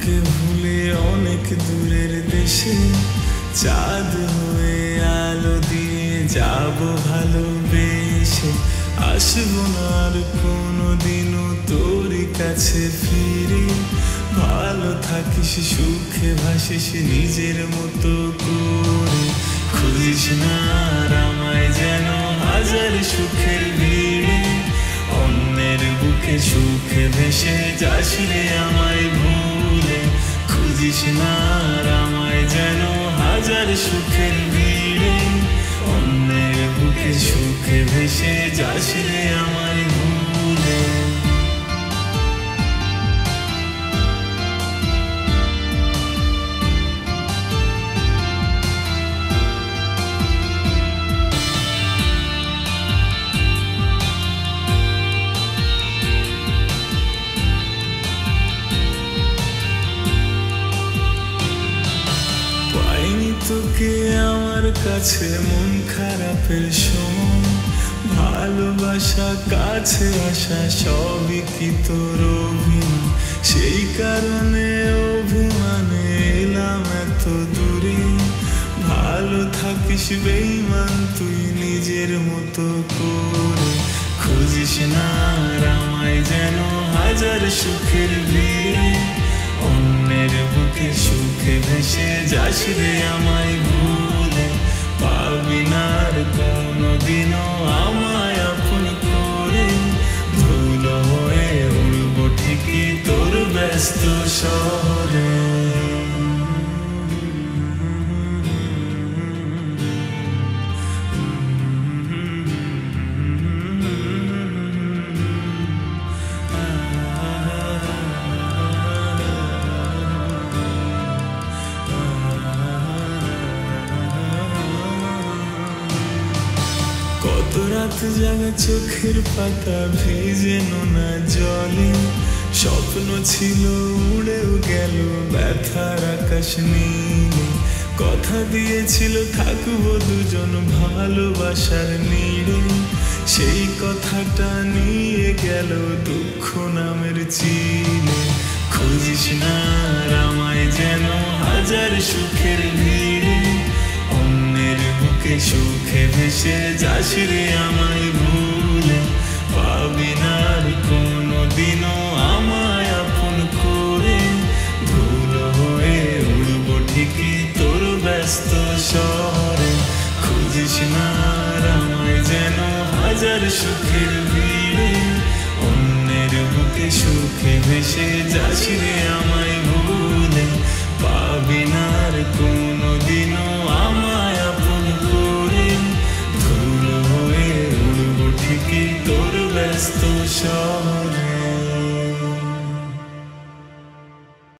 তোকে ভুলে অনেক দূরের দেশে চাঁদ হয়ে আলো দিয়ে যাব ভালোবেসে। আসবো না আর কোনোদিনও তোর কাছে ফিরে। ভালো থাকিস, সুখে ভাসিস নিজের মতো করে। খুঁজিস না আর আমায় যেন হাজার সুখের ভিড়ে। অন্যের বুকে সুখে ভেসে যাস রে আমায় ভুলে। খুঁজিস না আর আমায় যেন হাজার সুখের ভিড়ে। অন্যের বুকে সুখে ভেসে যাস রে আমায় ভুলে। তোকে আমার কাছে মন খারাপের সময়, ভালোবাসা কাছে আসা সবই কি তোর অভিমান? সেই কারণে অভিমানে এলাম এত দূরে। ভালো থাকিস বেঈমান তুই নিজের মতো করে। খুঁজিস না আর আমায় যেন হাজার সুখের ভিড়ে। অন্যের বুকে সুখে ভেসে যাস রে আমায় ভুলে। পাবি না আর কোনোদিনও আমায় আপন করে। ধুলো হয়ে উড়বো ঠিকই তোর ব্যস্ত শহরে। কত রাত জাগা চোখের পাতা ভিজে নোনা জলে। স্বপ্ন ছিল উড়েও গেল ব্যথার আকাশ নীলে। কথা দিয়েছিল থাকবো দুজন ভালোবাসার নীড়ে। সেই কথাটা নিয়ে গেল দুঃখ নামের চিলে। খুঁজিস না আর আমায় যেন হাজার সুখের ভিড়ে। অন্যের বুকে সুখে ভেসে যাস রে আমায় ভুলে। পাবি না আর কোনোদিনও আমায় আপন করে। ধুলো হয়ে উড়বো ঠিকই তোর ব্যস্ত শহরে। খুঁজিস না আর আমায় যেন হাজার সুখের ভিড়ে। অন্যের বুকে সুখে ভেসে যাস রে আমায়